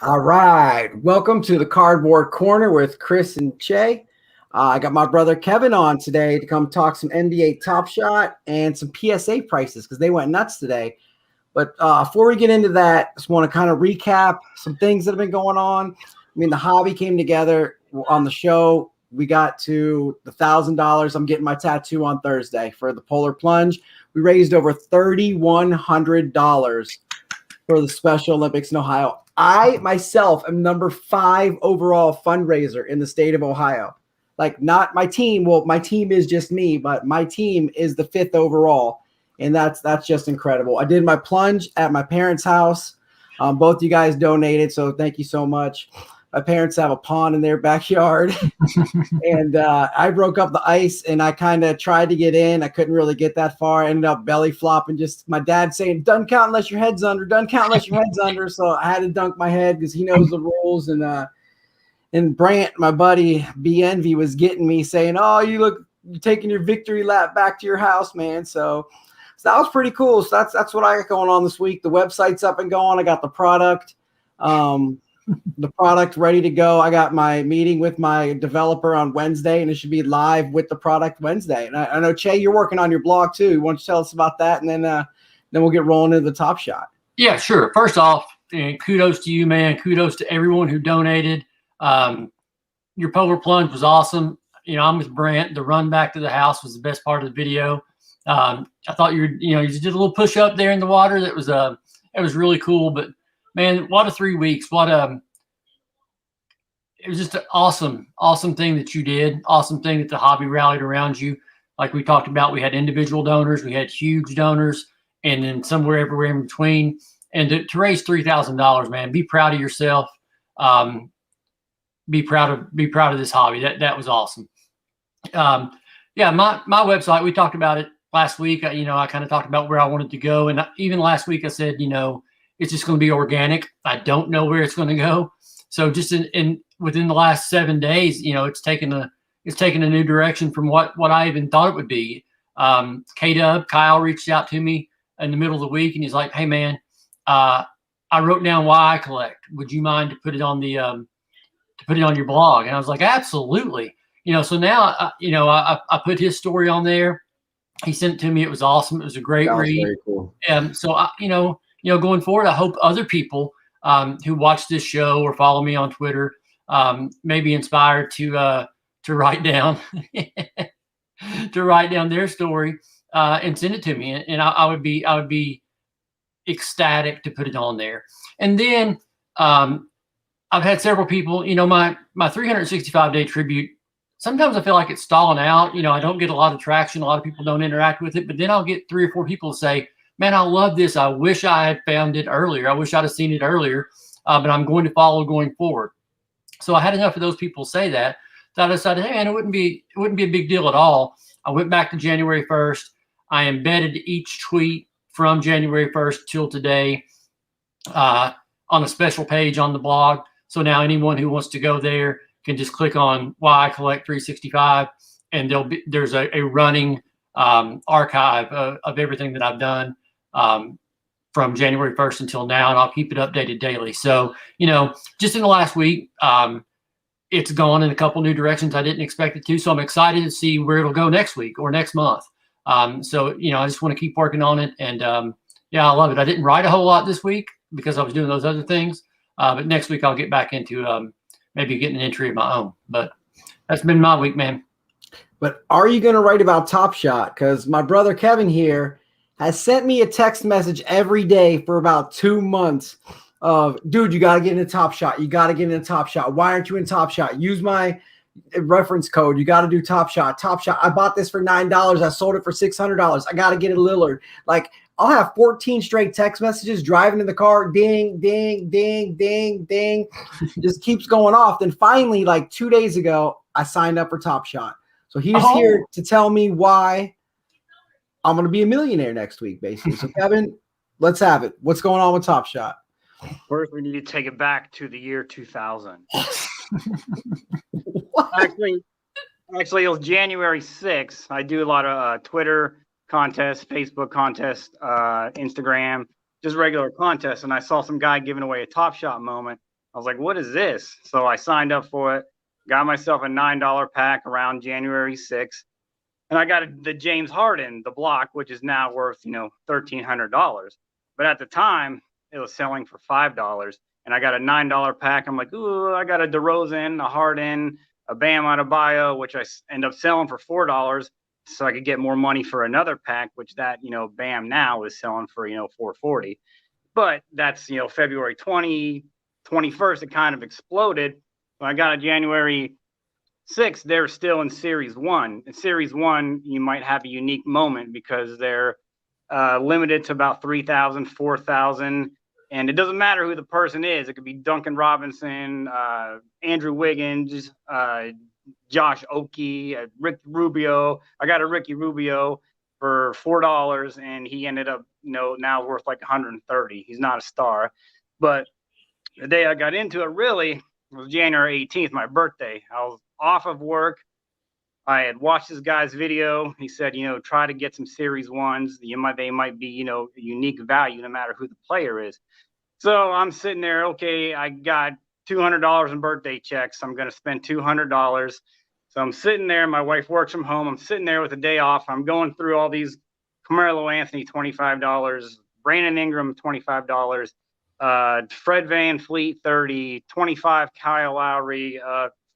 All right. Welcome to the Cardboard Corner with Chris and Che. I got my brother Kevin on today to come talk some NBA Top Shot and some PSA prices because they went nuts today. But before we get into that, just want to kind of recap some things that have been going on. I mean, the hobby came together on the show. We got to the $1,000. I'm getting my tattoo on Thursday for the Polar Plunge. We raised over $3,100 for the Special Olympics in Ohio. I myself am number 5 overall fundraiser in the state of Ohio. Like, not my team. Well, my team is just me, but my team is the 5th overall. And that's just incredible. I did my plunge at my parents' house. Both you guys donated, so thank you so much. My parents have a pond in their backyard. And I broke up the ice, and I kind of tried to get in. I couldn't really get that far. I ended up belly flopping. Just my dad saying, "Doesn't count unless your head's under. Doesn't count unless your head's under." So I had to dunk my head because he knows the rules. And Brant, my buddy B Envy, was getting me saying, "Oh, you're taking your victory lap back to your house, man." So that was pretty cool. So that's what I got going on this week. The website's up and going. I got the product. The product ready to go. I got my meeting with my developer on Wednesday, and it should be live with the product Wednesday. And I know, Che, you're working on your blog too. You want to tell us about that, and then we'll get rolling into the Top Shot. Yeah, sure. First off, kudos to you, man. Kudos to everyone who donated. Your Polar Plunge was awesome. I'm with Brant. The run back to the house was the best part of the video. I thought you did a little push up there in the water. It was really cool. But man, what a 3 weeks! It was just an awesome thing that you did. Awesome thing that the hobby rallied around you. Like we talked about, we had individual donors, we had huge donors, and then somewhere everywhere in between. And to raise $3,000, man, be proud of yourself. Be proud of this hobby. That was awesome. Yeah, my website, we talked about it last week. I kind of talked about where I wanted to go, and even last week I said, it's just going to be organic. I don't know where it's going to go. So just within the last 7 days, it's taken a new direction from what I even thought it would be. Kyle reached out to me in the middle of the week, and he's like, "Hey man, I wrote down why I collect. Would you mind to put it on your blog?" And I was like, "Absolutely." So now I put his story on there. He sent it to me. It was awesome. It was a great read. Very cool. So going forward, I hope other people who watch this show or follow me on Twitter may be inspired to write down their story and send it to me, and I would be ecstatic to put it on there. And then I've had several people, my 365-day tribute. Sometimes I feel like it's stalling out. I don't get a lot of traction. A lot of people don't interact with it, but then I'll get 3 or 4 people say, "Man, I love this. I wish I had found it earlier. I wish I'd have seen it earlier, but I'm going to follow going forward." So I had enough of those people say that I decided, hey man, it wouldn't be a big deal at all. I went back to January 1st. I embedded each tweet from January 1st till today on a special page on the blog. So now anyone who wants to go there can just click on Why I Collect 365, and there's a running archive of everything that I've done from January 1st until now, and I'll keep it updated daily. So, just in the last week, it's gone in a couple new directions I didn't expect it to. So I'm excited to see where it'll go next week or next month. So, I just want to keep working on it. And yeah, I love it. I didn't write a whole lot this week because I was doing those other things. But next week I'll get back into maybe getting an entry of my own. But that's been my week, man. But are you going to write about Top Shot? Because my brother Kevin here has sent me a text message every day for about 2 months of, "Dude, you got to get into Top Shot. You got to get into Top Shot. Why aren't you in Top Shot? Use my reference code. You got to do Top Shot. Top Shot. I bought this for $9. I sold it for $600. I got to get a Lillard." Like, I'll have 14 straight text messages driving in the car. Ding, ding, ding, ding, ding. Just keeps going off. Then finally, like 2 days ago, I signed up for Top Shot. So he's here to tell me why I'm going to be a millionaire next week, basically. So, Kevin, let's have it. What's going on with Top Shot? First, we need to take it back to the year 2000. Actually, it was January 6th. I do a lot of Twitter contests, Facebook contests, Instagram, just regular contests. And I saw some guy giving away a Top Shot moment. I was like, what is this? So I signed up for it, got myself a $9 pack around January 6th. And I got the James Harden, the block, which is now worth, $1,300. But at the time, it was selling for $5. And I got a $9 pack. I'm like, ooh, I got a DeRozan, a Harden, a Bam Adebayo, which I end up selling for $4 so I could get more money for another pack, which that, Bam now is selling for, $440. But that's, February 21st, it kind of exploded. When I got a January 6th, they're still in Series 1. In Series 1, you might have a unique moment because they're limited to about 3,000, 4,000. And it doesn't matter who the person is. It could be Duncan Robinson, Andrew Wiggins, Josh Oakey, Rick Rubio. I got a Ricky Rubio for $4, and he ended up, now worth like 130. He's not a star. But the day I got into it really was January 18th, my birthday. I was off of work. I had watched this guy's video. He said, try to get some Series 1s. They might be, a unique value no matter who the player is. So I'm sitting there, okay, I got $200 in birthday checks. I'm going to spend $200. So I'm sitting there. My wife works from home. I'm sitting there with a day off. I'm going through all these. Carmelo Anthony, $25. Brandon Ingram, $25. Fred VanVleet, $30. $25 Kyle Lowry.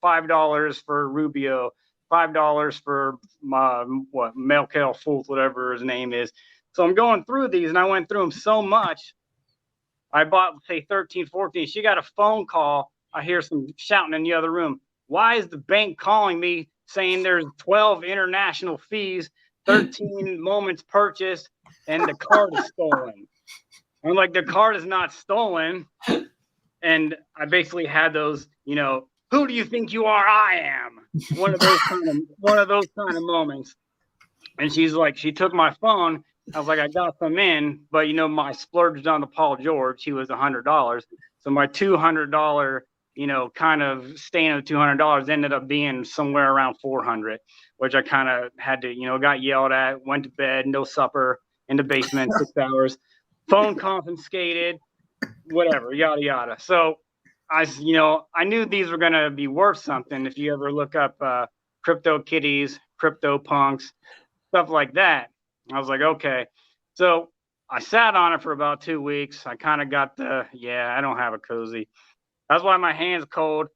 $5 for Rubio. $5 for Melkel Fultz, whatever his name is. So I'm going through these, and I went through them so much. I bought, say, 13, 14. She got a phone call. I hear some shouting in the other room. Why is the bank calling me saying there's 12 international fees, 13 moments purchased, and the card is stolen? I'm like, the card is not stolen. And I basically had those, who do you think you are? I am. One of those kind of moments. And she's like, she took my phone. I was like, I got some in, but my splurged on the Paul George. He was $100. So my $200, kind of staying at $200 ended up being somewhere around $400, which I kind of had to, got yelled at, went to bed, no supper, in the basement, 6 hours, phone confiscated, whatever, yada, yada. So I knew these were going to be worth something. If you ever look up Crypto Kitties, Crypto Punks, stuff like that. I was like, okay. So I sat on it for about 2 weeks. I kind of got I don't have a cozy. That's why my hand's cold.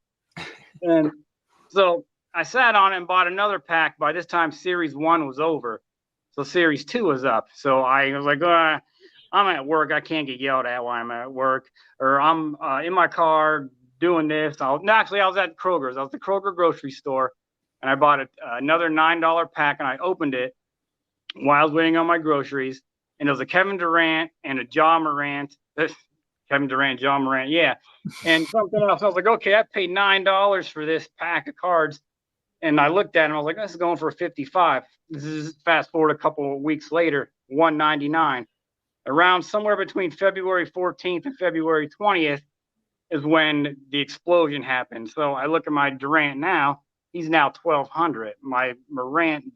And so I sat on it and bought another pack. By this time, Series 1 was over. So Series 2 was up. So I was like, I'm at work. I can't get yelled at while I'm at work. Or I'm in my car doing this. I was at Kroger's. I was at the Kroger grocery store. And I bought another $9 pack, and I opened it while I was waiting on my groceries, and it was a Kevin Durant and a Ja Morant. Kevin Durant, Ja Morant, yeah. And something else. I was like, okay, I paid $9 for this pack of cards. And I looked at it, and I was like, this is going for $55. This is fast forward a couple of weeks later, $199. Around somewhere between February 14th and February 20th is when the explosion happened. So I look at my Durant now. He's now $1,200. My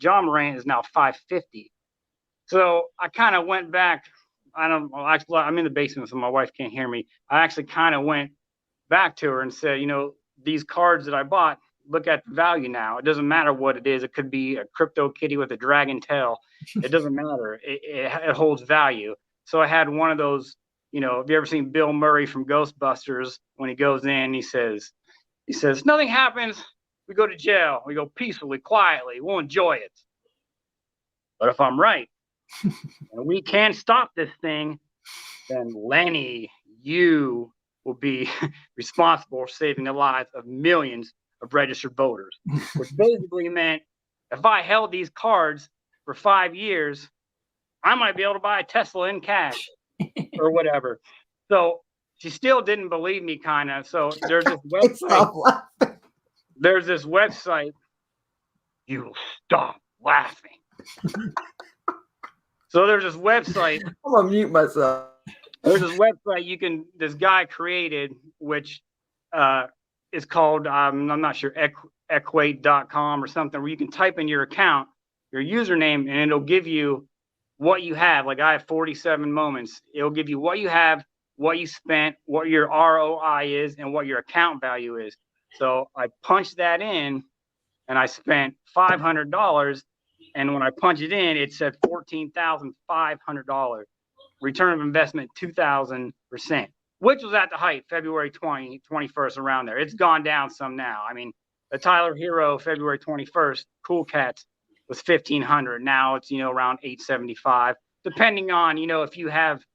Ja Morant is now $550. So I kind of went back. I'm in the basement, so my wife can't hear me. I actually kind of went back to her and said, these cards that I bought, look at the value now. It doesn't matter what it is. It could be a Crypto Kitty with a dragon tail. It doesn't matter. It holds value. So I had one of those, have you ever seen Bill Murray from Ghostbusters? When he goes in, he says, nothing happens. We go to jail. We go peacefully, quietly. We'll enjoy it. But if I'm right, and we can't stop this thing, then Lenny, you will be responsible for saving the lives of millions of registered voters. Which basically meant if I held these cards for 5 years, I might be able to buy a Tesla in cash or whatever. So she still didn't believe me, kind of. So there's this website. There's this website. You stop laughing. So there's this website. I'm gonna mute myself. There's this website this guy created, which is called, I'm not sure, equate.com or something, where you can type in your account, your username, and it'll give you what you have. Like I have 47 moments. It'll give you what you have, what you spent, what your ROI is, and what your account value is. So I punched that in, and I spent $500. And when I punched it in, it said $14,500. Return of investment 2,000%, which was at the height, February 21st, around there. It's gone down some now. I mean, the Tyler Hero February 21st, Cool Cats was 1,500. Now it's, around 875, depending on, if you have,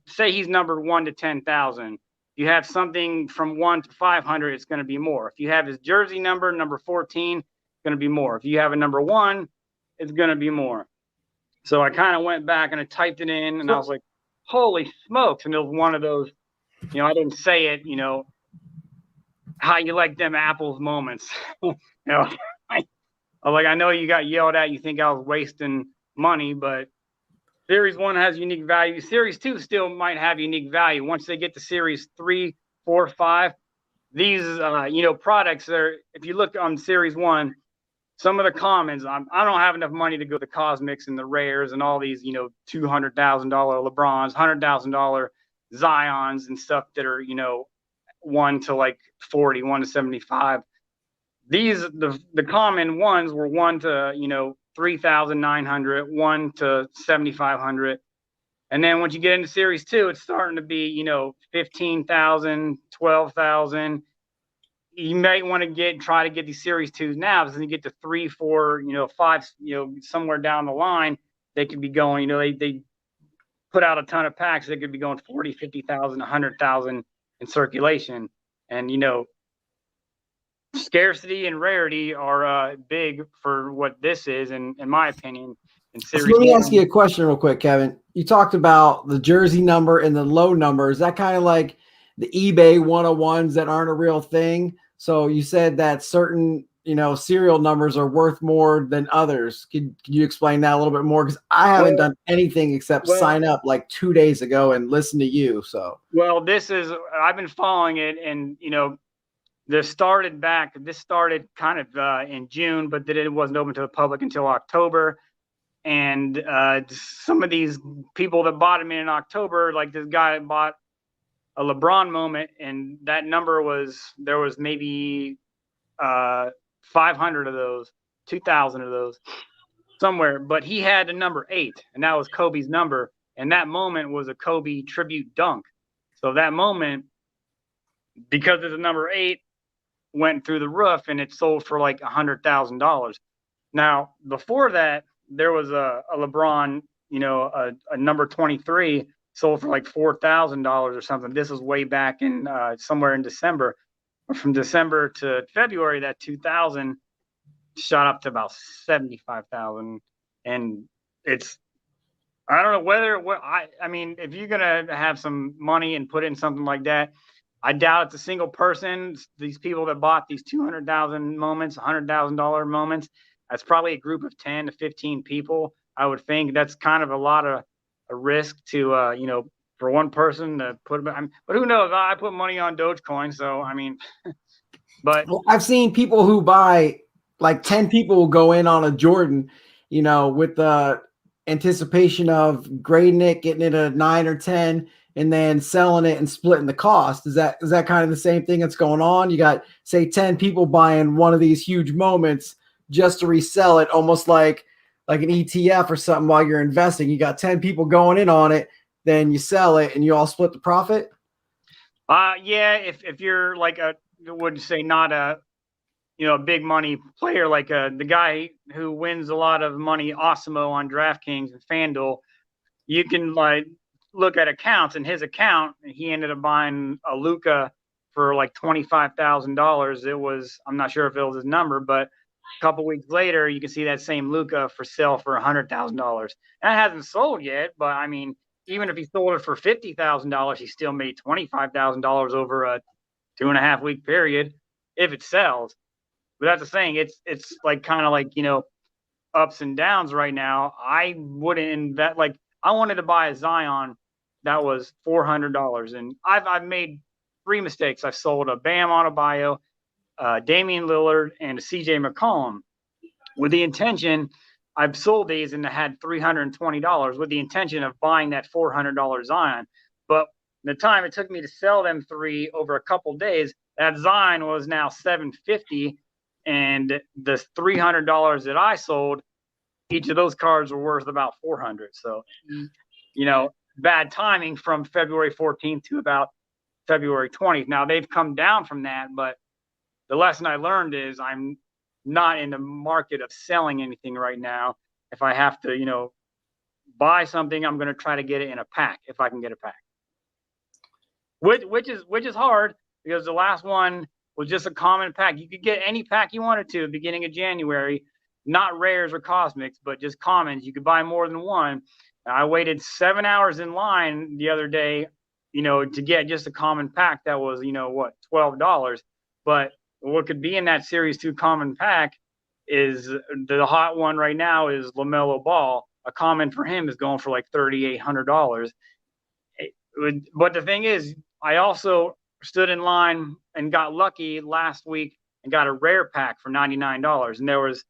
say he's numbered 1 to 10,000. You have something from 1 to 500, it's going to be more. If you have his jersey number 14, it's going to be more. If you have a number 1, it's going to be more. So I kind of went back and I typed it in, and I was like, holy smokes. And it was one of those, I didn't say it, how you like them apples moments. I know you got yelled at, you think I was wasting money, but Series 1 has unique value. Series 2 still might have unique value. Once they get to Series 3, 4, 5, these, products are, if you look on Series 1, some of the commons, I don't have enough money to go to the Cosmics and the Rares and all these, $200,000 LeBrons, $100,000 Zions and stuff that are, 1 to like 40, 1 to 75. These, the common ones were 1 to, 3,900, 1 to 7,500. And then once you get into Series 2, it's starting to be, 15,000, 12,000. You might want to try to get these Series 2s now, because then you get to 3, 4, 5, somewhere down the line, they could be going, they put out a ton of packs. They could be going 40, 50,000, 100,000 in circulation. And, scarcity and rarity are big for what this is, in my opinion. In Series let me 1. ask you a question real quick, Kevin. You talked about the jersey number and the low number. Is that kind of like the eBay 101s that aren't a real thing? So you said that certain, serial numbers are worth more than others. Can you explain that a little bit more? Because I haven't done anything except sign up like 2 days ago and listen to you. So, I've been following it, and, this started kind of in June, but then it wasn't open to the public until October. And some of these people that bought them in October, like this guy that bought a LeBron moment, and that number there was maybe 500 of those, 2,000 of those somewhere, but he had a number 8, and that was Kobe's number, and that moment was a Kobe tribute dunk. So that moment, because it's a number 8, went through the roof, and it sold for like $100,000. Now, before that, there was a LeBron, a number 23 sold for like $4,000 or something. This was way back in somewhere in December. From December to February, that 2000 shot up to about 75,000. And it's, I don't know I mean, if you're going to have some money and put in something like that, I doubt it's a single person. These people that bought these 200,000 moments, $100,000 moments, that's probably a group of 10 to 15 people. I would think that's kind of a lot of a risk to, for one person to put. But who knows? I put money on Dogecoin, so I mean, but I've seen people who buy, like 10 people will go in on a Jordan, with the anticipation of grading it, getting it a 9 or 10, and then selling it and splitting the cost. Is that kind of the same thing that's going on? You got, say, 10 people buying one of these huge moments just to resell it, almost like an ETF or something while you're investing. You got 10 people going in on it, then you sell it and you all split the profit? Yeah, if you're like not a big money player, like the guy who wins a lot of money, Osimo, on DraftKings and FanDuel, you can like look at accounts. In his account, he ended up buying a Luka for like $25,000. It was, I'm not sure if it was his number, but a couple weeks later, you can see that same Luka for sale for $100,000. That hasn't sold yet, but I mean, even if he sold it for $50,000, he still made $25,000 over a 2.5 week period if it sells. But that's the thing. It's like kind of like, ups and downs right now. I wouldn't invest. Like, I wanted to buy a Zion that was $400, and I've made 3 mistakes. I've sold a Bam Adebayo, Damian Lillard, and a CJ McCollum with the intention. I've sold these and had $320 with the intention of buying that $400 Zion. But the time it took me to sell them 3 over a couple days, that Zion was now $750, and the $300 that I sold, each of those cards were worth about $400. So, you know, bad timing from February 14th to about February 20th. Now they've come down from that, but the lesson I learned is I'm not in the market of selling anything right now. If I have to, you know, buy something, I'm going to try to get it in a pack if I can get a pack. Which is hard, because the last one was just a common pack. You could get any pack you wanted to beginning of January, not rares or cosmics, but just commons. You could buy more than one. I waited 7 hours in line the other day, you know, to get just a common pack that was, you know, what, $12. But what could be in that Series 2 common pack is the hot one right now is LaMelo Ball. A common for him is going for like $3,800. But the thing is, I also stood in line and got lucky last week and got a rare pack for $99. And there was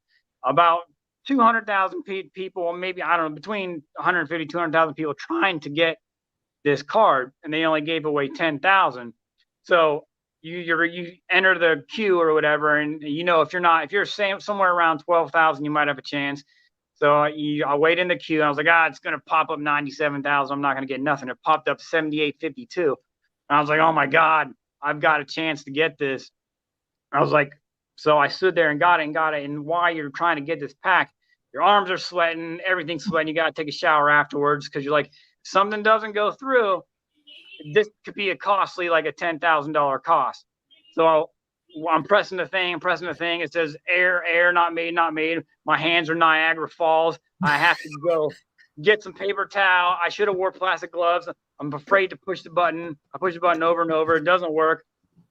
about 200,000 people, maybe, I don't know, between 150, 200,000 people trying to get this card, and they only gave away 10,000. So you enter the queue or whatever, and you know, if you're somewhere around 12,000, you might have a chance. So I wait in the queue, and I was like, it's going to pop up 97,000. I'm not going to get nothing. It popped up 78.52. And I was like, oh my God, I've got a chance to get this. I was like, so I stood there and got it. And while you're trying to get this pack, your arms are sweating, everything's sweating. You got to take a shower afterwards, because you're like, something doesn't go through, this could be a costly, like a $10,000 cost. So I'm pressing the thing. It says air, not made. My hands are Niagara Falls. I have to go get some paper towel. I should have wore plastic gloves. I'm afraid to push the button. I push the button over and over. It doesn't work.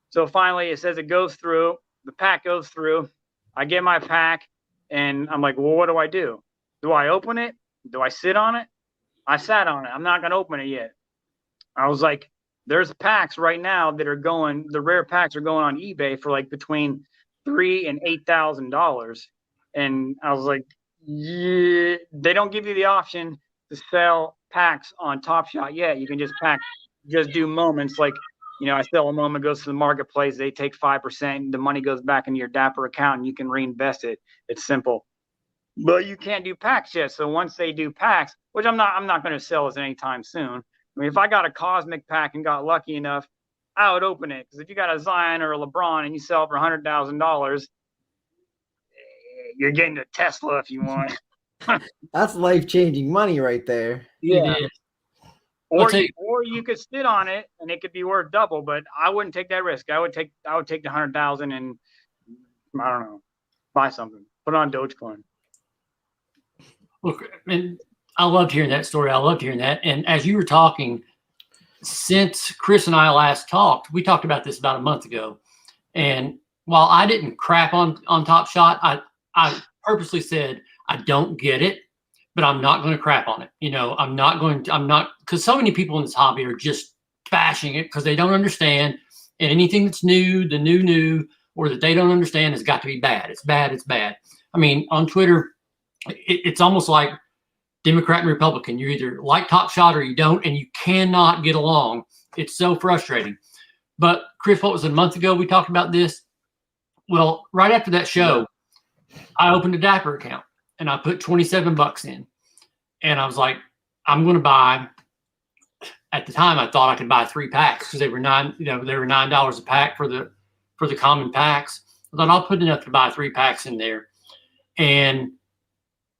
So finally it says it goes through. The pack goes through. I get my pack, and I'm like, well, what do I do? Do I open it? Do I sit on it? I sat on it. I'm not going to open it yet. I was like, there's packs right now that are going, the rare packs are going on eBay for like between $3,000 and $8,000. And I was like, yeah, they don't give you the option to sell packs on TOPSHOT yet. You can just do moments. Like, you know, I sell a moment, goes to the marketplace, they take 5%, the money goes back into your Dapper account, and you can reinvest it. It's simple. But you can't do packs yet. So once they do packs, which I'm not going to sell this anytime soon. I mean, if I got a cosmic pack and got lucky enough, I would open it. Because if you got a Zion or a LeBron and you sell it for $100,000, you're getting a Tesla if you want. That's life-changing money right there. Yeah. Or you could sit on it and it could be worth double, but I wouldn't take that risk. I would take the 100,000 and, I don't know, buy something. Put on Dogecoin. Look, and I loved hearing that story. I loved hearing that. And as you were talking, since Chris and I last talked, we talked about this about a month ago. And while I didn't crap on TOPSHOT, I purposely said, I don't get it, but I'm not going to crap on it. You know, because so many people in this hobby are just bashing it because they don't understand. And anything that's new, the new, or that they don't understand has got to be bad. It's bad. I mean, on Twitter, it's almost like Democrat and Republican. You either like TOPSHOT or you don't, and you cannot get along. It's so frustrating. But Chris, what was it, a month ago we talked about this? Well, right after that show, I opened a Dapper account and I put $27 in. And I was like, I'm going to buy, at the time I thought I could buy 3 packs because they were $9 a pack for the common packs. I thought I'll put enough to buy 3 packs in there. And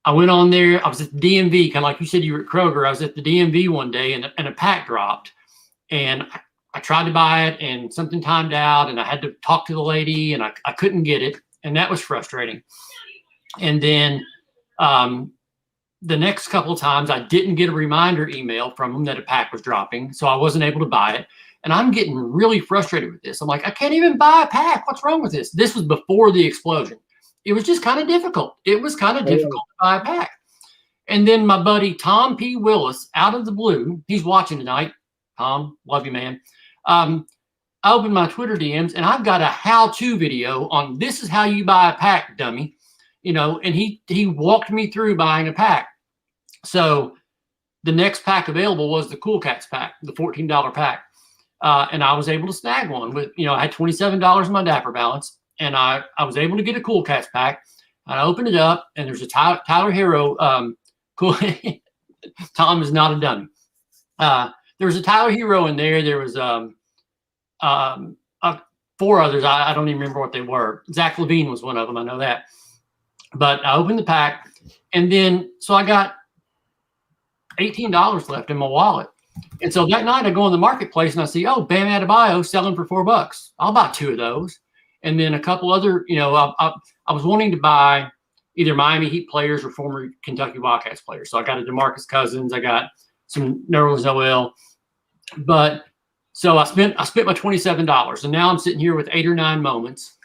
I went on there. I was at the DMV, kind of like you said you were at Kroger. I was at the DMV one day and a pack dropped. And I tried to buy it and something timed out and I had to talk to the lady and I couldn't get it. And that was frustrating. And then the next couple of times I didn't get a reminder email from them that a pack was dropping. So I wasn't able to buy it. And I'm getting really frustrated with this. I'm like, I can't even buy a pack. What's wrong with this? This was before the explosion. It was just kind of difficult. Difficult to buy a pack. And then my buddy, Tom P. Willis, out of the blue, he's watching tonight. Tom, love you, man. I opened my Twitter DMs and I've got a how-to video on this is how you buy a pack, dummy. You know, and he walked me through buying a pack. So the next pack available was the Cool Cats pack, the $14 pack. and I was able to snag one with, I had $27 in my Dapper balance, and I was able to get a Cool Cats pack. And I opened it up, and there's a Tyler Hero. Cool. Tom is not a dummy. There was a Tyler Hero in there. There was 4 others. I don't even remember what they were. Zach Levine was one of them. I know that. But I opened the pack, and then so I got $18 left in my wallet. And so that night I go in the marketplace and I see, oh, Bam Adebayo selling for $4. I'll buy 2 of those. And then a couple other, I was wanting to buy either Miami Heat players or former Kentucky Wildcats players. So I got a DeMarcus Cousins. I got some Nerlens Noel. But so I spent my $27. And now I'm sitting here with 8 or 9 moments.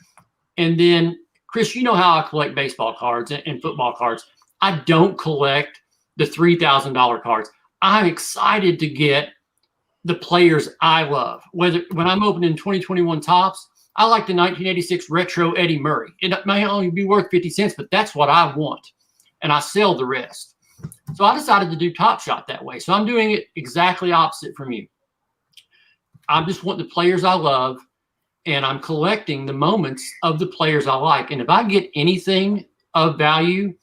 And then, Chris, you know how I collect baseball cards and football cards. I don't collect the $3,000 cards. I'm excited to get the players I love. When I'm opening 2021 Topps, I like the 1986 retro Eddie Murray. It may only be worth 50 cents, but that's what I want. And I sell the rest. So I decided to do TOPSHOT that way. So I'm doing it exactly opposite from you. I just want the players I love, and I'm collecting the moments of the players I like. And if I get anything of value,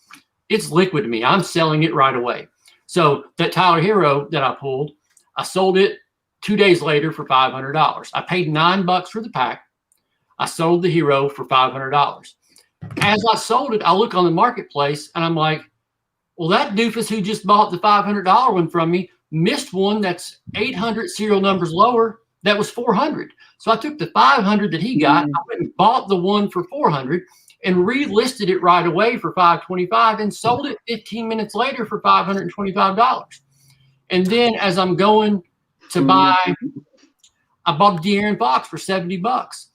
it's liquid to me. I'm selling it right away. So that Tyler Hero that I pulled, I sold it 2 days later for $500. I paid $9 for the pack. I sold the Hero for $500. As I sold it, I look on the marketplace and I'm like, well, that doofus who just bought the $500 one from me missed one that's 800 serial numbers lower. That was 400. So I took the 500 that he got, I went and bought the one for 400 and relisted it right away for $525 and sold it 15 minutes later for $525. And then as I'm going to buy, I bought De'Aaron Fox for $70.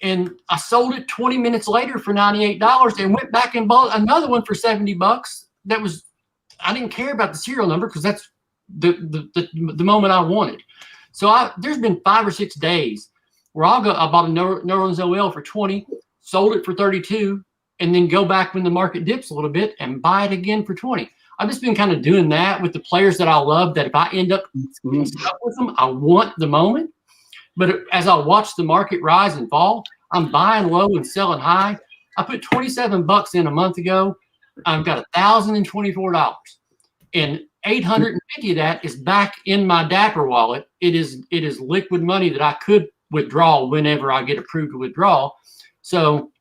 And I sold it 20 minutes later for $98 and went back and bought another one for $70. That was, I didn't care about the serial number because that's the moment I wanted. So there's been 5 or 6 days where I bought a Nerlens Noel for 20, sold it for 32, and then go back when the market dips a little bit and buy it again for 20. I've just been kind of doing that with the players that I love, that if I end up stuck with them, I want the moment. But as I watch the market rise and fall, I'm buying low and selling high. I put $27 in a month ago. I've got $1,024. And 850 of that is back in my Dapper wallet. It is liquid money that I could withdraw whenever I get approved to withdraw. So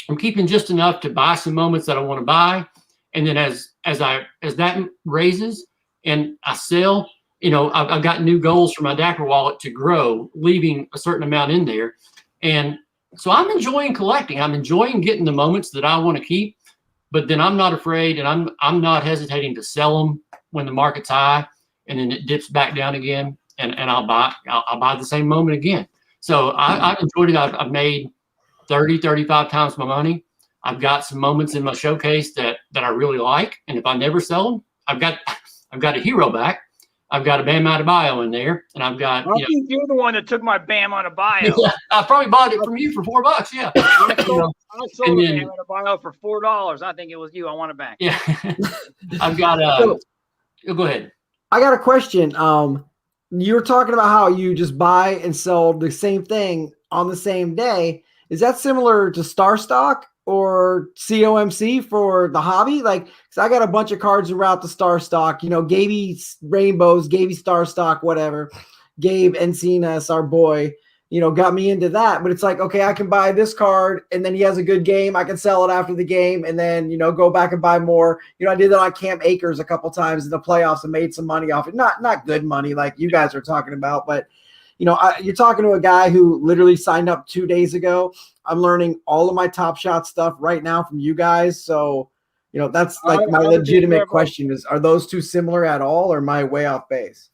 I'm keeping just enough to buy some moments that I want to buy. And then as that raises and I sell, I've got new goals for my Dapper wallet to grow, leaving a certain amount in there. And so I'm enjoying collecting. I'm enjoying getting the moments that I want to keep, but then I'm not afraid and I'm not hesitating to sell them when the market's high and then it dips back down again, and I'll buy the same moment again. So I've enjoyed it. I've made 30, 35 times my money. I've got some moments in my showcase that I really like, and if I never sell them, I've got a Hero back. I've got a Bam Adebayo in there, and I've got. I think you're the one that took my Bam Adebayo. Yeah, I probably bought it from you for $4. Yeah, I sold a Bam Adebayo for $4. I think it was you. I want it back. Yeah, I've got. Go ahead. I got a question. You were talking about how you just buy and sell the same thing on the same day. Is that similar to Star Stock or COMC for the hobby? Like, cause I got a bunch of cards throughout the Star Stock, Gaby Rainbows, Gaby Star Stock, whatever. Gabe Encinas, our boy, got me into that. But it's like, okay, I can buy this card and then he has a good game. I can sell it after the game and then, go back and buy more. I did that on Cam Akers a couple times in the playoffs and made some money off it. Not good money like you guys are talking about, but you're talking to a guy who literally signed up 2 days ago. I'm learning all of my TOPSHOT stuff right now from you guys. So, that's like my legitimate question is, are those two similar at all or am I way off base?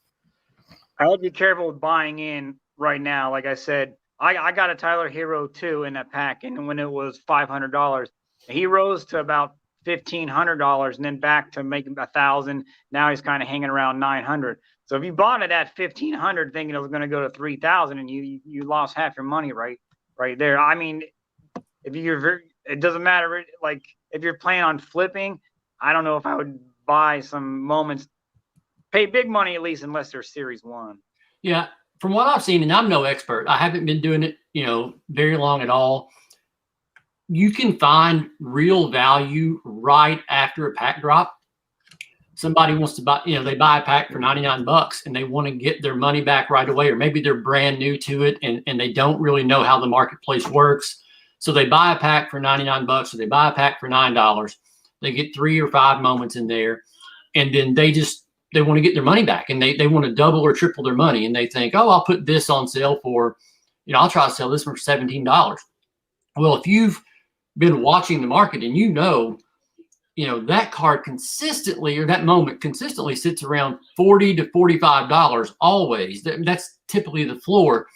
I would be careful with buying in right now. Like I said, I got a Tyler Hero 2 in that pack, and when it was $500, he rose to about $1,500 and then back to making $1,000. Now he's kind of hanging around $900. So if you bought it at $1,500 thinking it was going to go to $3,000 and you lost half your money right there. I mean, it doesn't matter. Like if you're planning on flipping, I don't know if I would buy some moments, pay big money at least, unless they're Series 1. Yeah. from what I've seen, and I'm no expert, I haven't been doing it, very long at all. You can find real value right after a pack drop. Somebody wants to buy, they buy a pack for $99 and they want to get their money back right away, or maybe they're brand new to it and they don't really know how the marketplace works. So they buy a pack for $99, or they buy a pack for $9. They get 3 or 5 moments in there, and then they want to get their money back, and they want to double or triple their money, and they think, oh, I'll put this on sale for, I'll try to sell this for $17. Well, if you've been watching the market and that card consistently, or that moment consistently, sits around $40 to $45 always. That's typically the floor.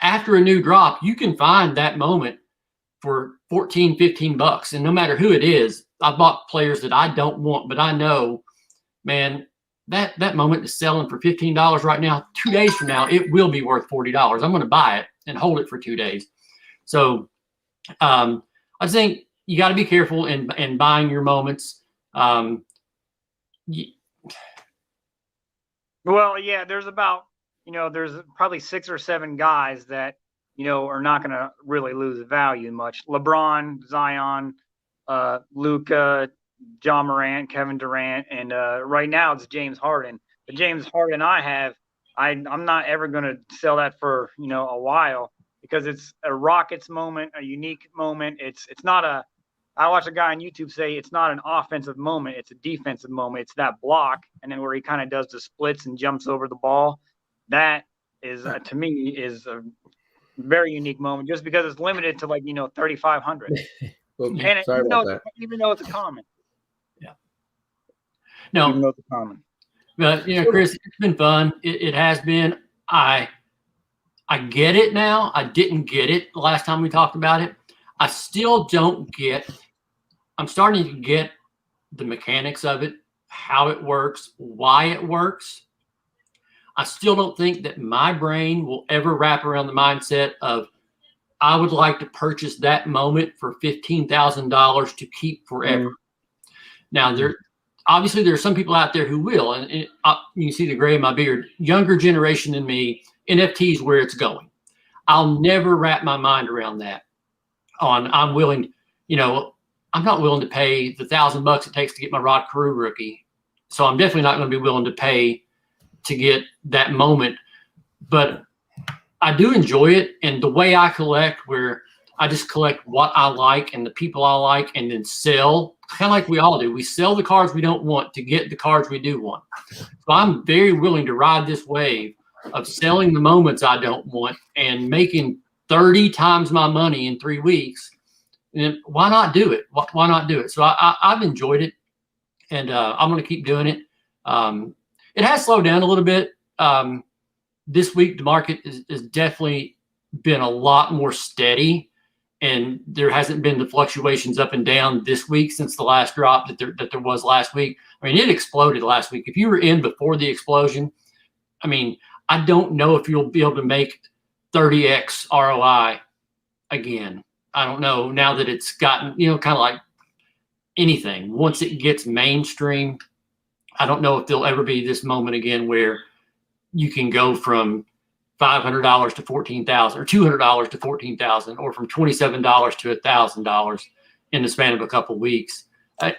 After a new drop, you can find that moment for $14, $15. And no matter who it is, I've bought players that I don't want, but I know, man, that moment is selling for $15 right now. 2 days from now, it will be worth $40. I'm going to buy it and hold it for 2 days. So I think you got to be careful in buying your moments. Well, yeah, there's about, there's probably 6 or 7 guys that, are not going to really lose value much. LeBron, Zion, Luka, John Morant, Kevin Durant, and right now it's James Harden. The James Harden I have, I'm not ever going to sell that for, a while, because it's a Rockets moment, a unique moment. It's not I watched a guy on YouTube say it's not an offensive moment, it's a defensive moment. It's that block, and then where he kind of does the splits and jumps over the ball. That is, to me, is a very unique moment, just because it's limited to 3,500. And Sorry about that. Even though it's a common. Yeah. No. Even though it's a common. But Chris, it's been fun. It has been. I get it now. I didn't get it the last time we talked about it. I still don't get. I'm starting to get the mechanics of it, how it works, why it works. I still don't think that my brain will ever wrap around the mindset of, I would like to purchase that moment for $15,000 to keep forever. Now, obviously there are some people out there who will, and you can see the gray in my beard. Younger generation than me, NFT is where it's going. I'll never wrap my mind around that. I'm willing, I'm not willing to pay the $1,000 it takes to get my Rod Carew rookie. So I'm definitely not going to be willing to pay to get that moment. But I do enjoy it. And the way I collect, where I just collect what I like and the people I like, and then sell, kind of like we all do. We sell the cards we don't want to get the cards we do want. So I'm very willing to ride this wave of selling the moments I don't want and making 30 times my money in 3 weeks. And why not do it? Why not do it? So I've enjoyed it, and I'm going to keep doing it. It has slowed down a little bit. This week, the market is definitely been a lot more steady, and there hasn't been the fluctuations up and down this week since the last drop that there was last week. I mean, it exploded last week. If you were in before the explosion, I mean, I don't know if you'll be able to make 30x ROI again. I don't know, now that it's gotten, kind of like anything. Once it gets mainstream, I don't know if there'll ever be this moment again where you can go from $500 to $14,000, or $200 to $14,000, or from $27 to $1,000 in the span of a couple of weeks,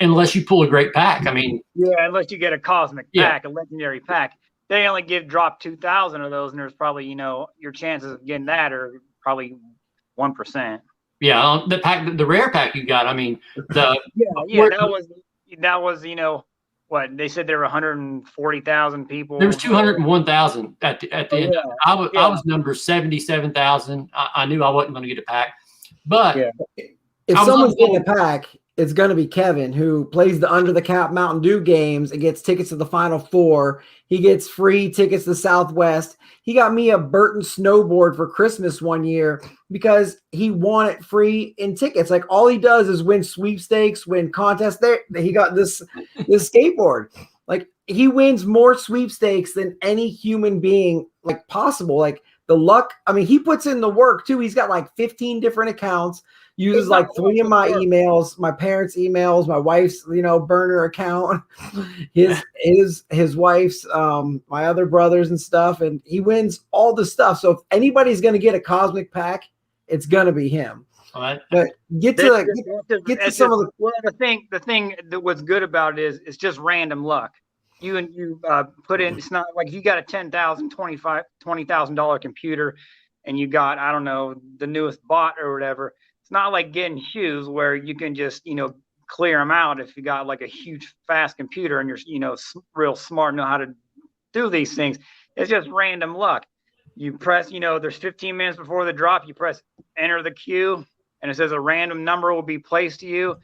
unless you pull a great pack. I mean, yeah, unless you get a cosmic pack, a legendary pack. They only drop 2,000 of those, and there's probably, your chances of getting that are probably 1%. Yeah, the rare pack you got. I mean, that was what they said there were 140,000 people. There was 201,000 at the end. I was number 77,000. I knew I wasn't going to get a pack, but if someone's getting a pack, it's going to be Kevin, who plays the Under the Cap Mountain Dew games and gets tickets to the Final Four. He gets free tickets to Southwest. He got me a Burton snowboard for Christmas one year because he won it free in tickets. Like, all he does is win sweepstakes, win contests. There, he got this skateboard. Like, he wins more sweepstakes than any human being possible. Like, the luck. I mean, he puts in the work too. He's got 15 different accounts. uses like 3 of my emails, my parents' emails, my wife's, burner account, his wife's, my other brothers and stuff, and he wins all the stuff. So if anybody's gonna get a cosmic pack, it's gonna be him. All right. But get to some of the. Well, the thing that what's good about it is it's just random luck. You put in. It's not like you got a $20,000 computer, and you got, I don't know, the newest bot or whatever. It's not like getting shoes where you can just clear them out if you got like a huge fast computer and you're real smart, know how to do these things. It's just random luck. You press, there's 15 minutes before the drop. You press enter the queue, and it says a random number will be placed to you.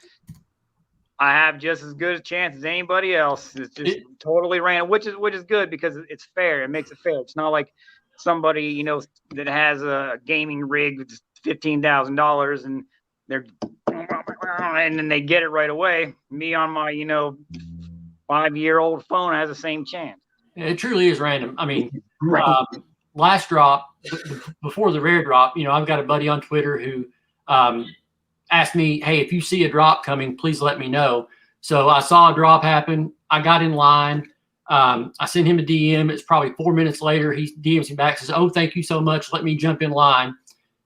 I have just as good a chance as anybody else. It's just totally random, which is good because it's fair. It makes it fair. It's not like somebody that has a gaming rig with $15,000 and then they get it right away. Me on my 5-year-old phone has the same chance. It truly is random. I mean, last drop before the rare drop, I've got a buddy on Twitter who asked me, hey, if you see a drop coming, please let me know. So I saw a drop happen. I got in line. I sent him a DM. It's probably 4 minutes later. He DMs me back, says, oh, thank you so much. Let me jump in line.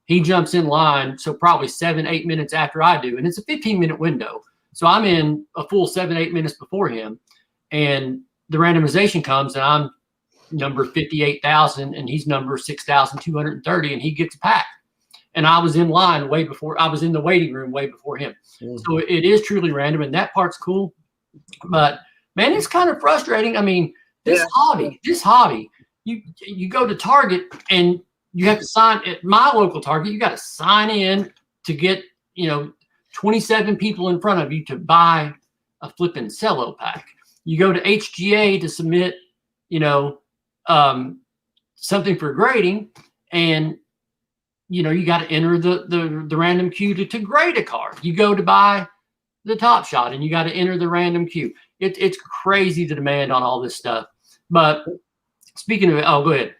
He jumps in line. So probably 7-8 minutes after I do. And it's a 15-minute window. So I'm in a full 7-8 minutes before him. And the randomization comes and I'm number 58,000 and he's number 6,230 and he gets a pack. And I was in line way before, I was in the waiting room way before him. Mm-hmm. So it is truly random and that part's cool. But man, it's kind of frustrating. I mean, this hobby, you go to Target and you have to sign at my local Target. You got to sign in to get, 27 people in front of you to buy a flipping cello pack. You go to HGA to submit, something for grading, and you got to enter the random queue to grade a card. You go to buy the TOPSHOT, and you got to enter the random queue. It's crazy the demand on all this stuff. But speaking of it, go ahead.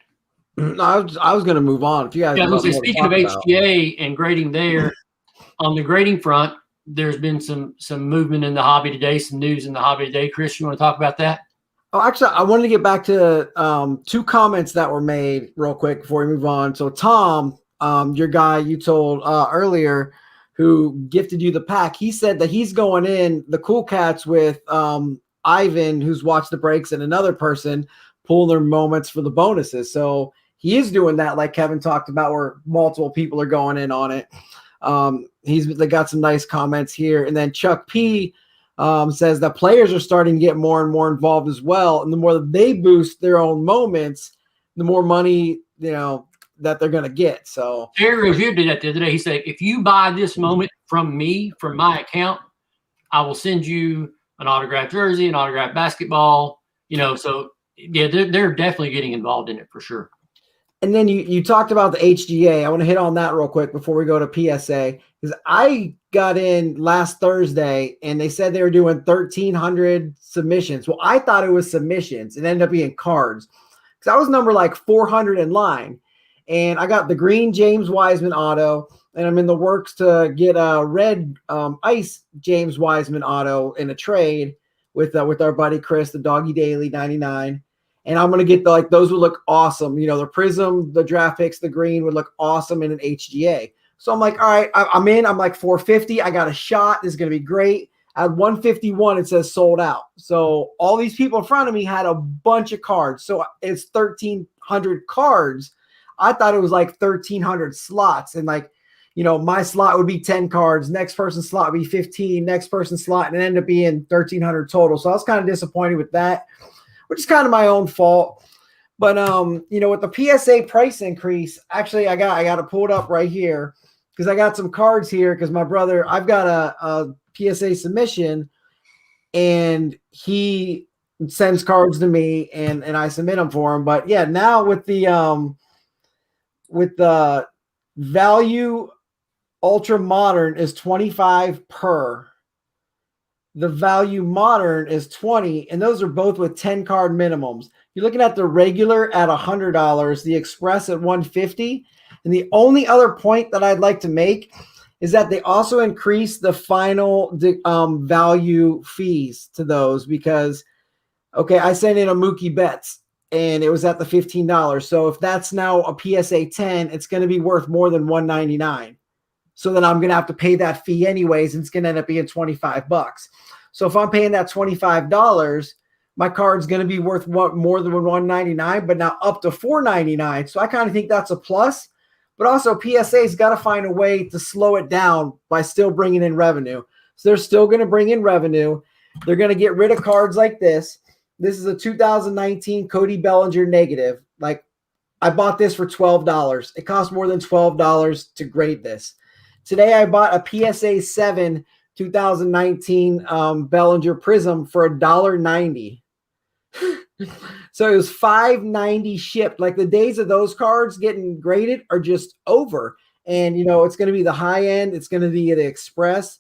No, I was going to move on. If you guys, speaking of HGA and grading there, on the grading front, there's been some movement in the hobby today, some news in the hobby today. Chris, you want to talk about that? Oh, actually, I wanted to get back to 2 comments that were made real quick before we move on. So Tom, your guy you told earlier, who gifted you the pack, he said that he's going in the Cool Cats with Ivan, who's watched the breaks, and another person pulling their moments for the bonuses. So he is doing that, like Kevin talked about, where multiple people are going in on it. They got some nice comments here. And then Chuck P says that players are starting to get more and more involved as well. And the more that they boost their own moments, the more money, that they're going to get. So Terry Rozier did that the other day. He said, if you buy this moment from me, from my account, I will send you an autographed jersey, an autographed basketball, so yeah, they're definitely getting involved in it for sure. And then you talked about the HGA. I want to hit on that real quick before we go to PSA, because I got in last Thursday and they said they were doing 1,300 submissions. Well, I thought it was submissions. It ended up being cards, because I was number like 400 in line. And I got the green James Wiseman auto, and I'm in the works to get a red ice James Wiseman auto in a trade with our buddy Chris, the Doggy Daily 99. And I'm going to get those would look awesome. The Prism, the draft picks, the green would look awesome in an HGA. So I'm like, all right, I'm in. I'm like 450. I got a shot. This is going to be great. At 151, it says sold out. So all these people in front of me had a bunch of cards. So it's 1,300 cards. I thought it was like 1,300 slots. And my slot would be 10 cards. Next person's slot would be 15. Next person's slot. And it ended up being 1,300 total. So I was kind of disappointed with that, which is kind of my own fault. But, with the PSA price increase, actually, I got to pull it up right here, because I got some cards here, because my brother, I've got a PSA submission, and he sends cards to me, and I submit them for him. But, yeah, now with the value ultra modern is 25 per. The value modern is 20, and those are both with 10 card minimums. You're looking at the regular at $100, the express at $150. And the only other point that I'd like to make is that they also increased the final value fees to those because, okay, I sent in a Mookie Betts and it was at the $15. So if that's now a PSA 10, it's going to be worth more than $199. So then I'm going to have to pay that fee anyways, and it's going to end up being $25. So if I'm paying that $25, my card's going to be worth more than $199, but now up to $499. So I kind of think that's a plus. But also PSA's got to find a way to slow it down by still bringing in revenue. So they're still going to bring in revenue. They're going to get rid of cards like this. This is a 2019 Cody Bellinger negative. Like, I bought this for $12. It cost more than $12 to grade this. Today I bought a PSA 7 2019 Bellinger Prism for $1.90. So it was $5.90 shipped. Like, the days of those cards getting graded are just over. And, you know, it's going to be the high end. It's going to be the Express.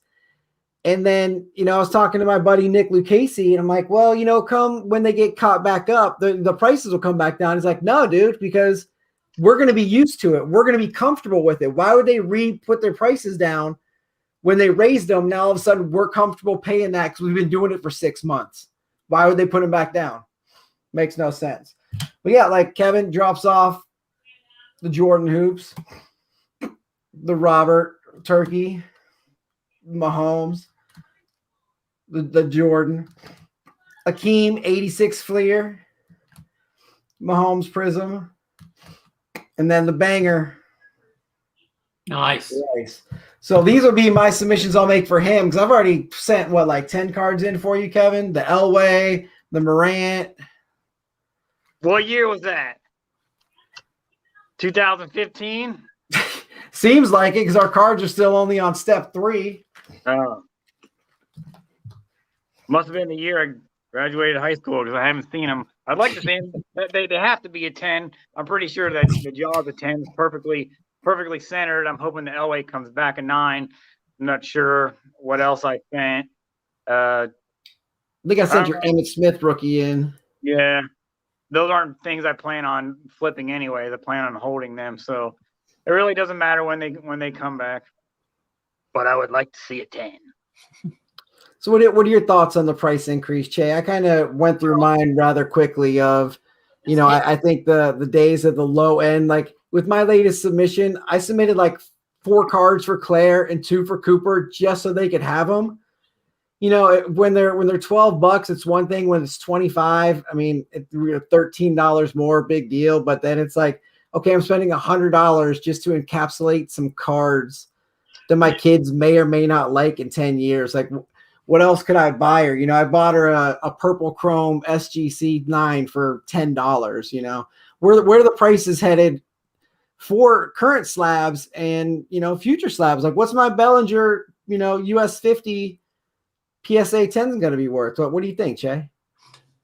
And then, you know, I was talking to my buddy Nick Lucchese, and I'm like, well, you know, come when they get caught back up, the prices will come back down. He's like, no, dude, because we're going to be used to it. We're going to be comfortable with it. Why would they put their prices down when they raised them? Now all of a sudden we're comfortable paying that because we've been doing it for 6 months. Why would they put them back down? Makes no sense. But yeah, like Kevin drops off the Jordan hoops, the Robert Turkey, Mahomes, the Jordan, Akeem 86 Fleer, Mahomes Prism, and then the banger. Nice. So these will be my submissions I'll make for him, because I've already sent, like 10 cards in for you, Kevin? The Elway, the Morant. What year was that? 2015? Seems like it, because our cards are still only on step 3. Oh. Must have been the year I graduated high school, because I haven't seen them. I'd like to see them. They have to be a 10. I'm pretty sure that the Jaws of 10 is perfectly centered. I'm hoping the Elway comes back a 9. I'm not sure what else I sent. I think I sent your Emmitt Smith rookie in. Yeah. Those aren't things I plan on flipping anyway. I plan on holding them. So it really doesn't matter when they come back. But I would like to see a 10. So what are your thoughts on the price increase, Che? I kind of went through mine rather quickly of, you know, I think the days of the low end, like with my latest submission, I submitted like 4 cards for Claire and 2 for Cooper just so they could have them. You know, when they're $12, it's one thing. When it's 25, I mean, $13 more, big deal. But then it's like, okay, I'm spending $100 just to encapsulate some cards that my kids may or may not like in 10 years. Like, what else could I buy her? You know, I bought her a purple chrome SGC 9 for $10. You know, where are the prices headed for current slabs and, you know, future slabs? Like, what's my Bellinger, you know, US 50 PSA 10 is going to be worth? What do you think, Che?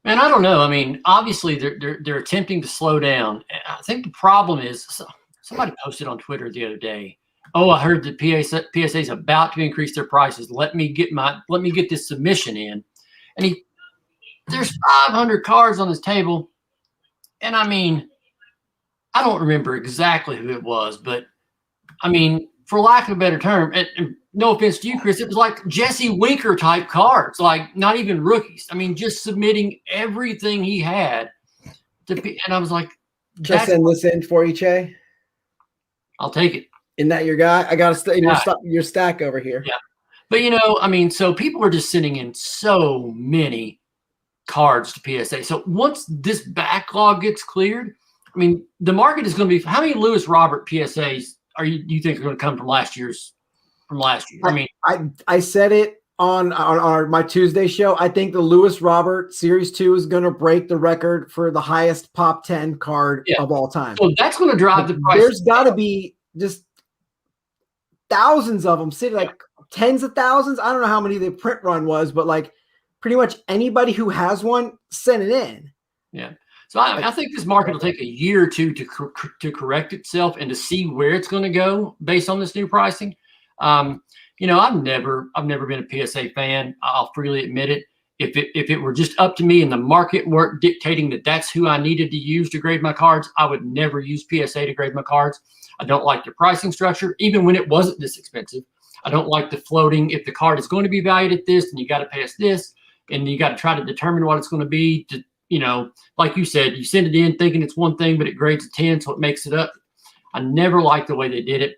Man, I don't know. I mean, obviously they're attempting to slow down. I think the problem is, somebody posted on Twitter the other day, oh, I heard that PSA is about to increase their prices. Let me get this submission in. And there's 500 cards on this table. And I mean, I don't remember exactly who it was, but I mean, for lack of a better term, and no offense to you, Chris, it was like Jesse Winker type cards, like not even rookies. I mean, just submitting everything he had and I was like, just send this in for you, Che. I'll take it. Isn't that your guy? I got to stay your stack over here. Yeah. But, you know, I mean, so people are just sending in so many cards to PSA. So once this backlog gets cleared, I mean, the market is going to be, how many Lewis Robert PSAs do you think are going to come from last year? I mean, I said it on my Tuesday show. I think the Lewis Robert Series 2 is going to break the record for the highest Pop 10 card of all time. So that's going to drive the price. There's got to be just thousands of them sitting, like tens of thousands. I don't know how many the print run was, but like pretty much anybody who has one, send it in. Yeah. So I think this market will take a year or two to correct itself and to see where it's going to go based on this new pricing. You know, I've never been a PSA fan. I'll freely admit it. If it were just up to me and the market weren't dictating that that's who I needed to use to grade my cards, I would never use PSA to grade my cards. I don't like the pricing structure, even when it wasn't this expensive. I don't like the floating. If the card is going to be valued at this, then you got to pay us this, and you got to try to determine what it's going to be. To like you said, you send it in thinking it's one thing, but it grades a 10, so it makes it up. I never liked the way they did it.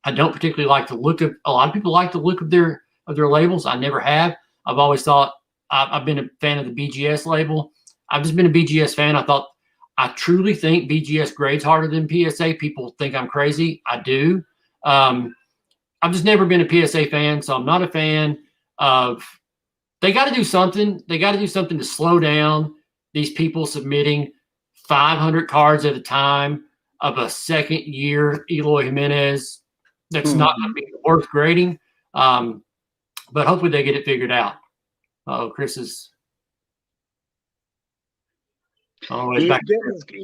I don't particularly like the look of. A lot of people like the look of their labels. I never have. I've always thought I've been a fan of the BGS label. I've just been a BGS fan. I truly think BGS grades harder than PSA. People think I'm crazy. I do. I've just never been a PSA fan, so I'm not a fan of. They got to do something. They got to do something to slow down these people submitting 500 cards at a time of a second year Eloy Jimenez. That's not going to be worth grading. But hopefully they get it figured out. Chris is. Oh, he's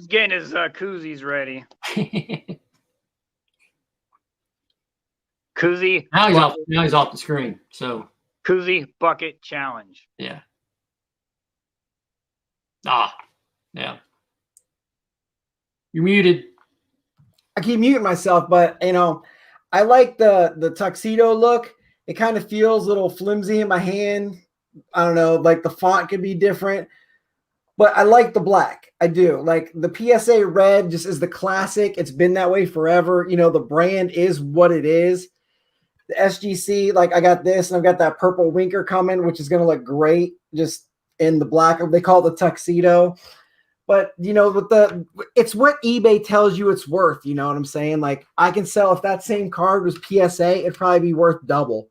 getting his koozies ready. Koozie. Now he's off the screen. So koozie bucket challenge. Yeah. Yeah. You're muted. I keep muting myself, but I like the tuxedo look. It kind of feels a little flimsy in my hand. I don't know, like the font could be different, but I like the black. I do. Like the PSA red just is the classic. It's been that way forever. The brand is what it is. The SGC, like I got this and I've got that purple winker coming, which is going to look great just in the black. They call it the tuxedo. But, it's what eBay tells you it's worth. You know what I'm saying? Like I can sell, if that same card was PSA, it'd probably be worth double.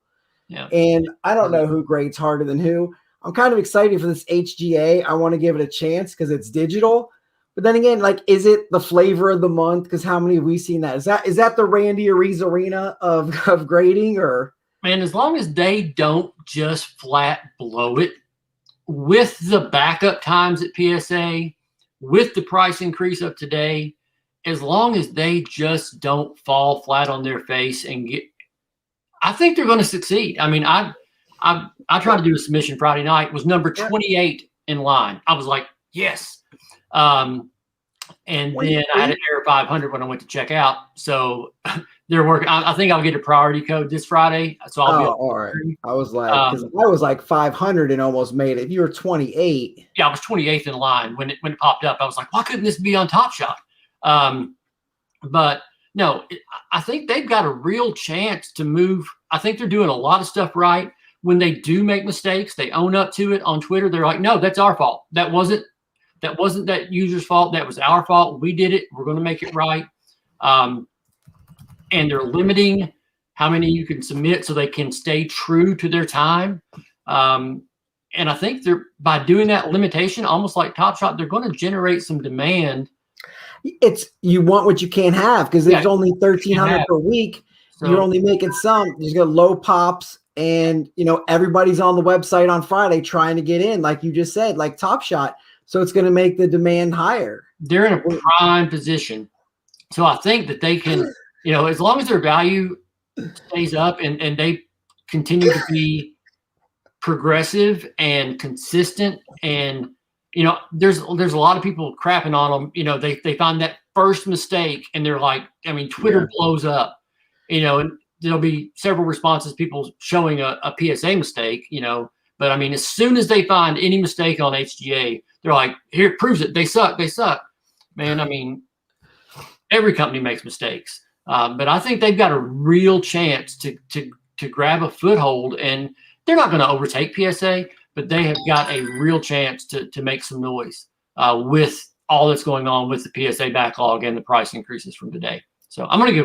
Yeah. And I don't know who grades harder than who. I'm kind of excited for this HGA. I want to give it a chance because it's digital. But then again, like, is it the flavor of the month? Because how many have we seen that? Is that the Randy Arena of grading? Or man, as long as they don't just flat blow it with the backup times at PSA, with the price increase of today, as long as they just don't fall flat on their face and get, I think they're going to succeed. I mean, I tried to do a submission Friday night, was number 28 in line. I was like, yes. And then I had an error 500 when I went to check out. So they're working. I think I'll get a priority code this Friday. So I'll be all right. I was like, because I was like 500 and almost made it. If you were 28, yeah, I was 28th in line when it popped up. I was like, why couldn't this be on TOPSHOT? But no, I think they've got a real chance to move. I think they're doing a lot of stuff right. When they do make mistakes, they own up to it on Twitter. They're like, no, that's our fault. That wasn't that user's fault. That was our fault. We did it. We're going to make it right. And they're limiting how many you can submit so they can stay true to their time. And I think by doing that limitation, almost like TOPSHOT, they're going to generate some demand. It's you want what you can't have because there's only 1,300 per week. So you're only making some. You got low pops, and everybody's on the website on Friday trying to get in, like you just said, like TOPSHOT. So it's going to make the demand higher. They're in a prime position. So I think that they can, as long as their value stays up and they continue to be progressive and consistent, and there's a lot of people crapping on them. They find that first mistake and they're like, Twitter blows up, and there'll be several responses, people showing a PSA mistake, but as soon as they find any mistake on HGA, they're like, here, it proves it. They suck. Man, every company makes mistakes. But I think they've got a real chance to grab a foothold, and they're not going to overtake PSA, but they have got a real chance to make some noise with all that's going on with the PSA backlog and the price increases from today. So I'm going to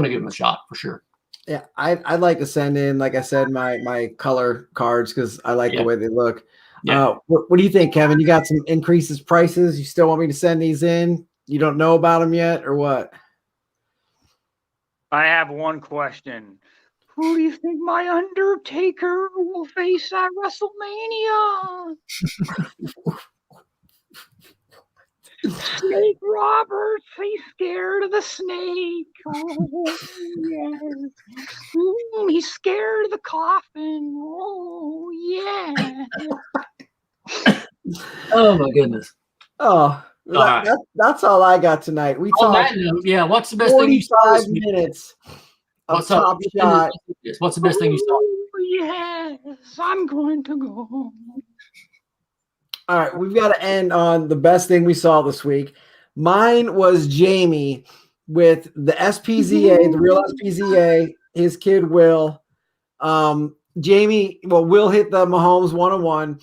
give them a shot for sure. Yeah, I'd like to send in, like I said, my color cards because I like the way they look. Yeah. What do you think, Kevin? You got some increases prices? You still want me to send these in? You don't know about them yet, or what? I have one question. Who do you think my Undertaker will face at WrestleMania? Snake Roberts, he's scared of the snake. Oh, yes. He's scared of the coffin. Oh, yeah. Oh, my goodness. Oh, that's all I got tonight. We talked. What's the best thing you saw? 45 minutes. of What's up? Top Shot. What's the best thing you saw? Oh, yes, I'm going to go home. All right, we've got to end on the best thing we saw this week. Mine was Jamie with the SPZA, the real SPZA, his kid Will. Will hit the Mahomes 101.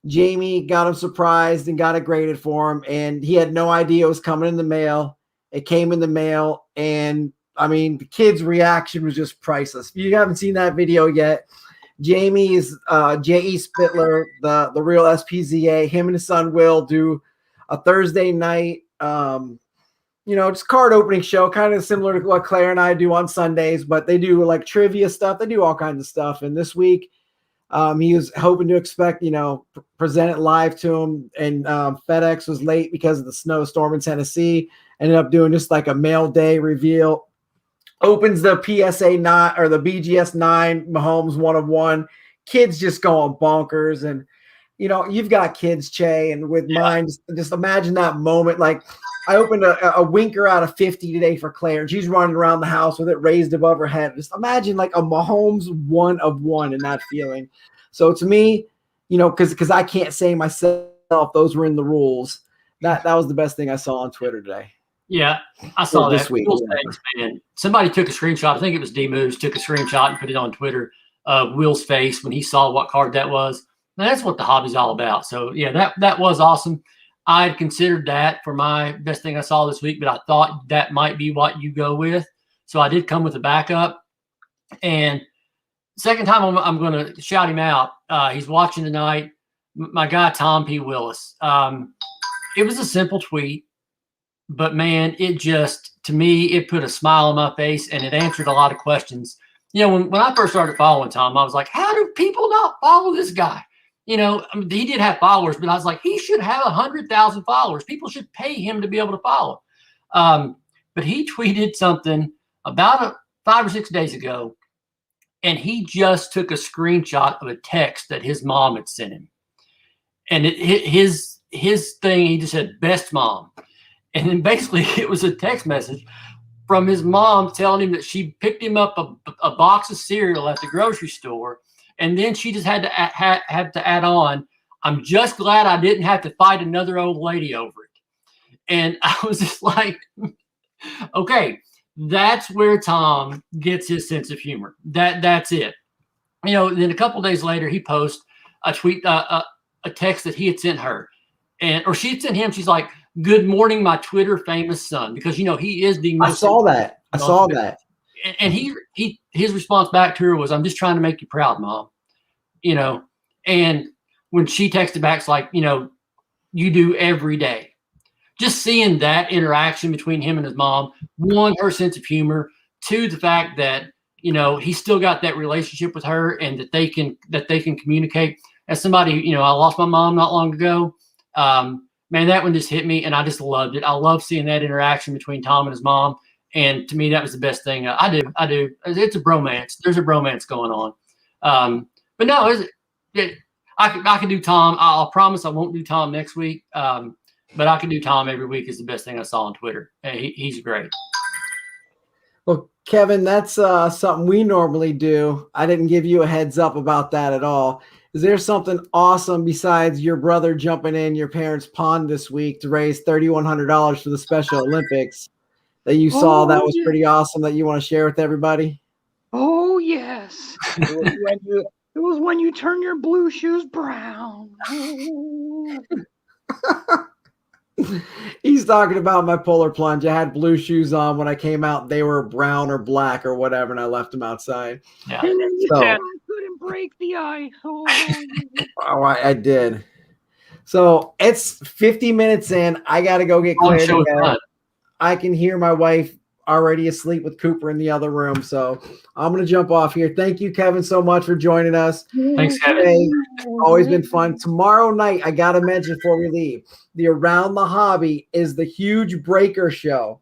Jamie got him surprised and got it graded for him, and he had no idea it was coming in the mail. It came in the mail, and I mean, the kid's reaction was just priceless. If you haven't seen that video yet, Jamie is J.E. Spittler, the real SPZA. Him and his son Will do a Thursday night, just card opening show, kind of similar to what Claire and I do on Sundays, but they do like trivia stuff. They do all kinds of stuff. And this week, he was hoping to expect, present it live to him. And FedEx was late because of the snowstorm in Tennessee. Ended up doing just like a mail day reveal. Opens the PSA 9 or the BGS 9 Mahomes 101. Kids just going bonkers. And, you've got kids, Che, and with mine, just imagine that moment. Like, I opened a winker out of 50 today for Claire, and she's running around the house with it raised above her head. Just imagine like a Mahomes 1 of 1 in that feeling. So to me, because I can't say myself, those were in the rules. That was the best thing I saw on Twitter today. Yeah, I saw that. This week, face, man. Somebody took a screenshot. I think it was D-Moves took a screenshot and put it on Twitter of Will's face when he saw what card that was. Now, that's what the hobby's all about. So, yeah, that was awesome. I'd considered that for my best thing I saw this week, but I thought that might be what you go with. So I did come with a backup. And second time I'm going to shout him out. He's watching tonight. My guy, Tom P. Willis. It was a simple tweet. But man, it just, to me, it put a smile on my face and it answered a lot of questions. When I first started following Tom, I was like, how do people not follow this guy? He did have followers, but I was like, he should have 100,000 followers. People should pay him to be able to follow. But he tweeted something about 5 or 6 days ago, and he just took a screenshot of a text that his mom had sent him. And his thing, he just said, best mom. And then basically it was a text message from his mom telling him that she picked him up a box of cereal at the grocery store. And then she just had to add on, I'm just glad I didn't have to fight another old lady over it. And I was just like, okay, that's where Tom gets his sense of humor. That's it. Then a couple of days later, he posts a tweet, a text that he had sent her. Or she had sent him, she's like, good morning, my Twitter famous son, because he is the most. I saw that. And his response back to her was, I'm just trying to make you proud, Mom. And when she texted back, it's like, you do every day. Just seeing that interaction between him and his mom, one, her sense of humor, two, the fact that, he's still got that relationship with her and that they can communicate. As somebody, I lost my mom not long ago. Man, that one just hit me, and I just loved it. I love seeing that interaction between Tom and his mom, and to me, that was the best thing. I do. It's a bromance. There's a bromance going on. But no, I can do Tom. I'll promise I won't do Tom next week, but I can do Tom every week. Is the best thing I saw on Twitter. He's great. Well, Kevin, that's something we normally do. I didn't give you a heads up about that at all. Is there something awesome besides your brother jumping in your parents' pond this week to raise $3,100 for the Special Olympics that you saw that was pretty awesome that you want to share with everybody? Oh, yes. It was when you turn your blue shoes brown. He's talking about my polar plunge. I had blue shoes on when I came out. They were brown or black or whatever, and I left them outside. Yeah. And then you said I couldn't break the ice. Oh, I did. So it's 50 minutes in. I got to go get Claire to bed. I can hear my wife already asleep with Cooper in the other room. So I'm going to jump off here. Thank you, Kevin, so much for joining us. Thanks, Kevin. Always been fun. Tomorrow night, I got to mention before we leave, the Around the Hobby is the huge breaker show.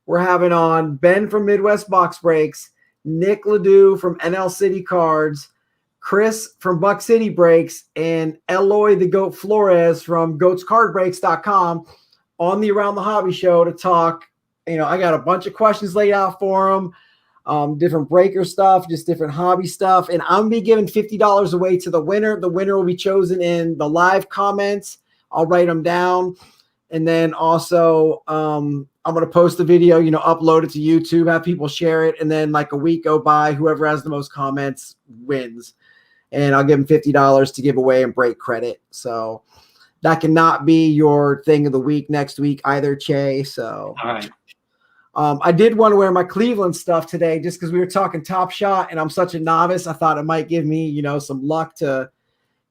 We're having on Ben from Midwest Box Breaks, Nick Ledoux from NL City Cards, Chris from Buck City Breaks, and Eloy the Goat Flores from goatscardbreaks.com on the Around the Hobby show to talk. I got a bunch of questions laid out for them. different breaker stuff, just different hobby stuff. And I'm gonna be giving $50 away to the winner. The winner will be chosen in the live comments. I'll write them down. And then also I'm going to post the video, upload it to YouTube, have people share it. And then like a week go by, whoever has the most comments wins. And I'll give them $50 to give away and break credit. So that cannot be your thing of the week next week either, Che. So All right. I did want to wear my Cleveland stuff today just because we were talking Top Shot and I'm such a novice. I thought it might give me, some luck to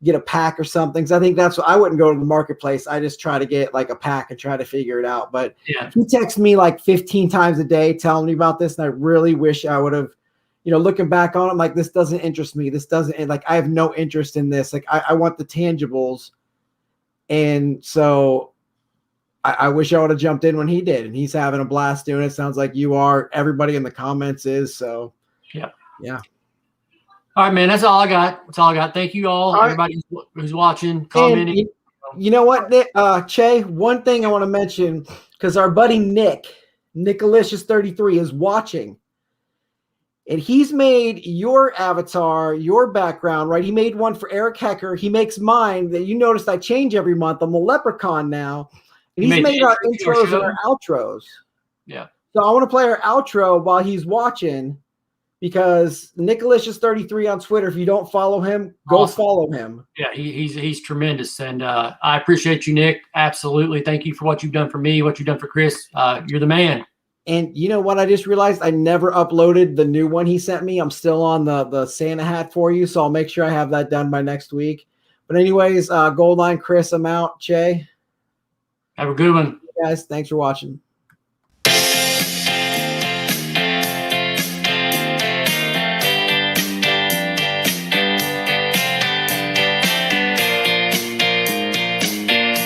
get a pack or something. Cause I think that's what I wouldn't go to the marketplace. I just try to get like a pack and try to figure it out. But yeah, he texts me like 15 times a day telling me about this. And I really wish I would have, looking back on it, I'm like, this doesn't interest me. This doesn't, like, I have no interest in this. Like I want the tangibles. And so I wish I would have jumped in when he did, and he's having a blast doing it. Sounds like you are. Everybody in the comments is. So yeah. All right, man. That's all I got. Thank you all right. Everybody who's watching, commenting. You know what, Nick, Che? One thing I want to mention, because our buddy Nicolicious33 is watching, and he's made your avatar, your background, right? He made one for Eric Hecker. He makes mine that you noticed I change every month. I'm a leprechaun now. And he's made our intros and our outros. Yeah. So I want to play our outro while he's watching, because Nicolicious33 on Twitter, if you don't follow him, go follow him. Yeah, he's tremendous. And I appreciate you, Nick. Absolutely. Thank you for what you've done for me, what you've done for Chris. You're the man. And you know what? I just realized I never uploaded the new one he sent me. I'm still on the Santa hat for you, so I'll make sure I have that done by next week. But anyways, Gold Line Chris, I'm out. Che. Have a good one. Guys, thanks for watching.